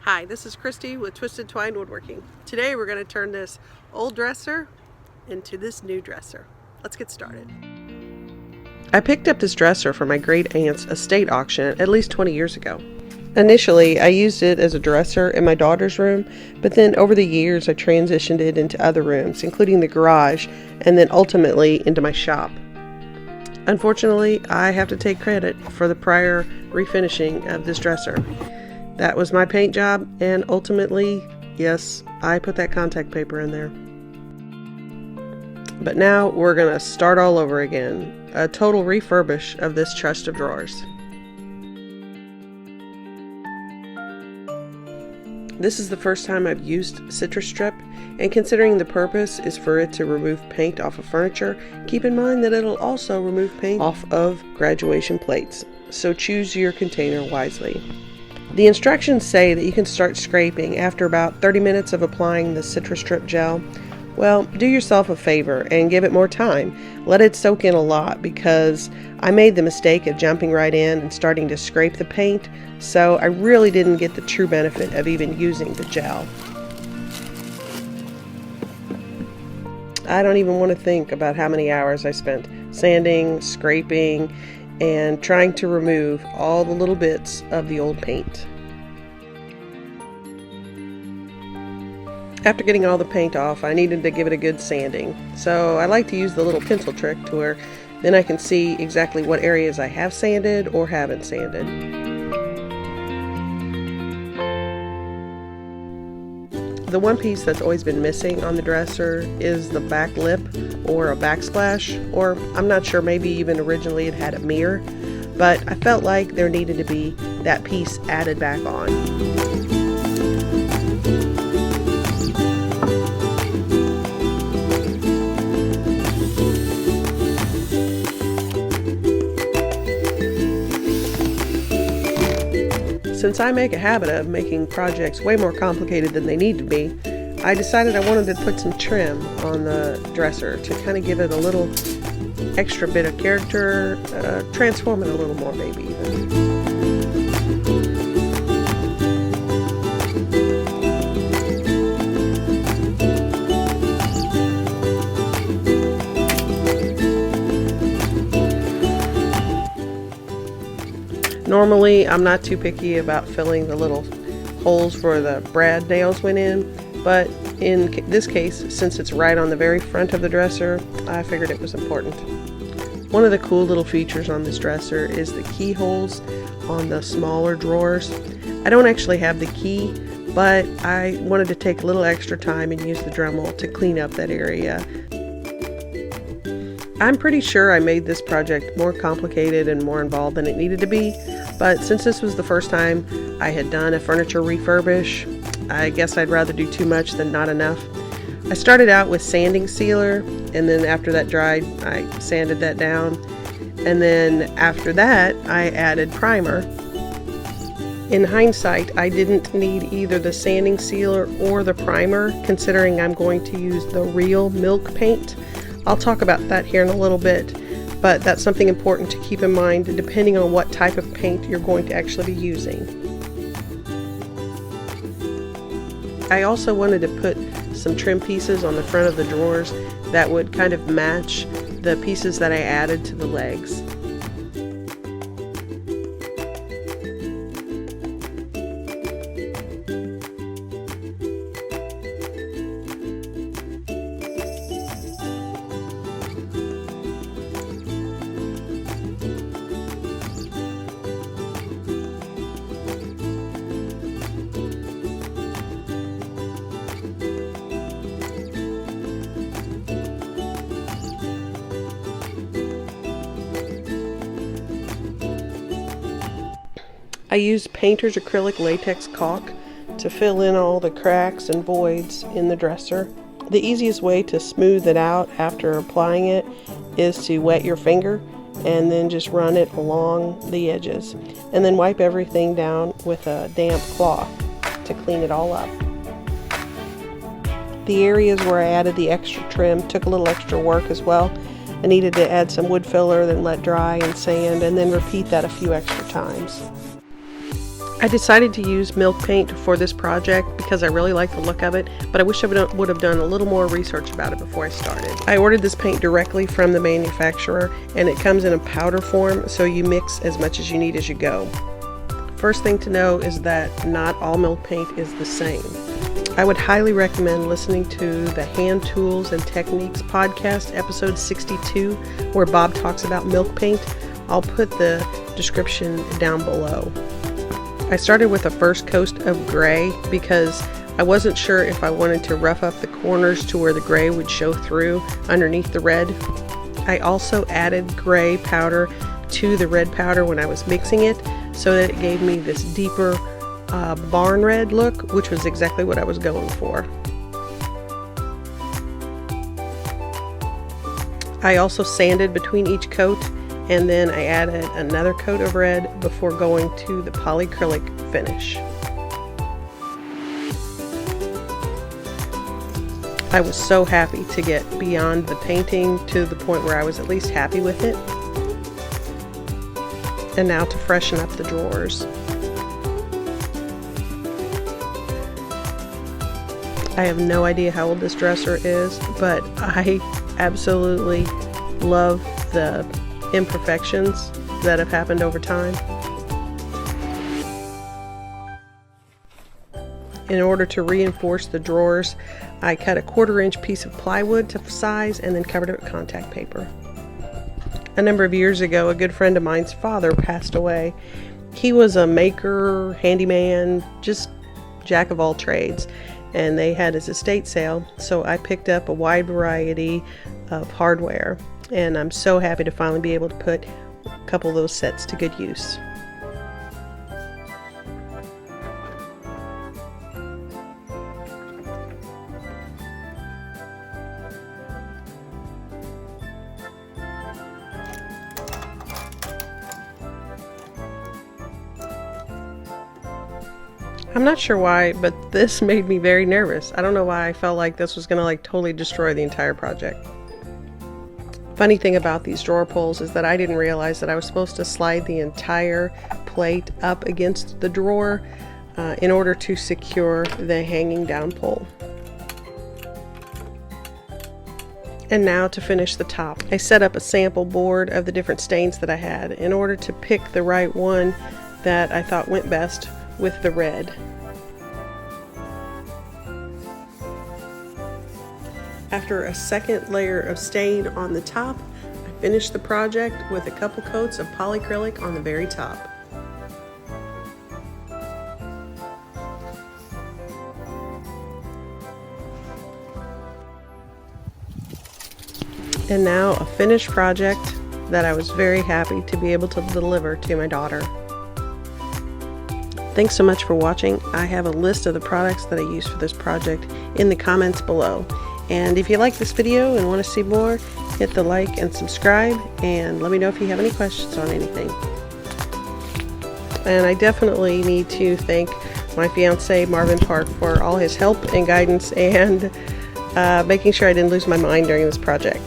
Hi, this is Christy with Twisted Twine Woodworking. Today we're going to turn this old dresser into this new dresser. Let's get started. I picked up this dresser from my great aunt's estate auction at least 20 years ago. Initially, I used it as a dresser in my daughter's room, but then over the years I transitioned it into other rooms, including the garage, and then ultimately into my shop. Unfortunately, I have to take credit for the prior refinishing of this dresser. That was my paint job, and ultimately, yes, I put that contact paper in there. But now we're going to start all over again, a total refurbish of this chest of drawers. This is the first time I've used citrus strip, and considering the purpose is for it to remove paint off of furniture, keep in mind that it'll also remove paint off of graduation plates, so choose your container wisely. The instructions say that you can start scraping after about 30 minutes of applying the citrus strip gel. Well, do yourself a favor and give it more time. Let it soak in a lot, because I made the mistake of jumping right in and starting to scrape the paint, so I really didn't get the true benefit of even using the gel. I don't even want to think about how many hours I spent sanding, scraping, and trying to remove all the little bits of the old paint. After getting all the paint off, I needed to give it a good sanding. So I like to use the little pencil trick to where then I can see exactly what areas I have sanded or haven't sanded. The one piece that's always been missing on the dresser is the back lip or a backsplash, or I'm not sure, maybe even originally it had a mirror, but I felt like there needed to be that piece added back on. Since I make a habit of making projects way more complicated than they need to be, I decided I wanted to put some trim on the dresser to kind of give it a little extra bit of character, transform it a little more maybe even. Normally, I'm not too picky about filling the little holes where the brad nails went in, but in this case, since it's right on the very front of the dresser, I figured it was important. One of the cool little features on this dresser is the keyholes on the smaller drawers. I don't actually have the key, but I wanted to take a little extra time and use the Dremel to clean up that area. I'm pretty sure I made this project more complicated and more involved than it needed to be, but since this was the first time I had done a furniture refurbish, I guess I'd rather do too much than not enough. I started out with sanding sealer, and then after that dried, I sanded that down, and then after that, I added primer. In hindsight, I didn't need either the sanding sealer or the primer, considering I'm going to use the real milk paint. I'll talk about that here in a little bit, but that's something important to keep in mind depending on what type of paint you're going to actually be using. I also wanted to put some trim pieces on the front of the drawers that would kind of match the pieces that I added to the legs. I used painter's acrylic latex caulk to fill in all the cracks and voids in the dresser. The easiest way to smooth it out after applying it is to wet your finger and then just run it along the edges, and then wipe everything down with a damp cloth to clean it all up. The areas where I added the extra trim took a little extra work as well. I needed to add some wood filler, then let dry and sand, and then repeat that a few extra times. I decided to use milk paint for this project because I really like the look of it, but I wish I would have done a little more research about it before I started. I ordered this paint directly from the manufacturer, and it comes in a powder form, so you mix as much as you need as you go. First thing to know is that not all milk paint is the same. I would highly recommend listening to the Handtools and Techniques Podcast, episode 62, where Bob talks about milk paint. I'll put the description down below. I started with a first coat of gray because I wasn't sure if I wanted to rough up the corners to where the gray would show through underneath the red. I also added gray powder to the red powder when I was mixing it, so that it gave me this deeper barn red look, which was exactly what I was going for. I also sanded between each coat, and then I added another coat of red before going to the polyacrylic finish. I was so happy to get beyond the painting to the point where I was at least happy with it. And now to freshen up the drawers. I have no idea how old this dresser is, but I absolutely love the imperfections that have happened over time. In order to reinforce the drawers, I cut a 1/4 inch piece of plywood to size and then covered it with contact paper. A number of years ago, a good friend of mine's father passed away. He was a maker, handyman, just jack of all trades, and they had his estate sale, so I picked up a wide variety of hardware, and I'm so happy to finally be able to put a couple of those sets to good use. I'm not sure why, but this made me very nervous. I don't know why I felt like this was gonna totally destroy the entire project. Funny thing about these drawer pulls is that I didn't realize that I was supposed to slide the entire plate up against the drawer in order to secure the hanging down pull. And now to finish the top. I set up a sample board of the different stains that I had in order to pick the right one that I thought went best with the red. After a second layer of stain on the top, I finished the project with a couple coats of polyacrylic on the very top. And now a finished project that I was very happy to be able to deliver to my daughter. Thanks so much for watching. I have a list of the products that I used for this project in the comments below. And if you like this video and want to see more, hit the like and subscribe, and let me know if you have any questions on anything. And I definitely need to thank my fiance Marvin Park for all his help and guidance and making sure I didn't lose my mind during this project.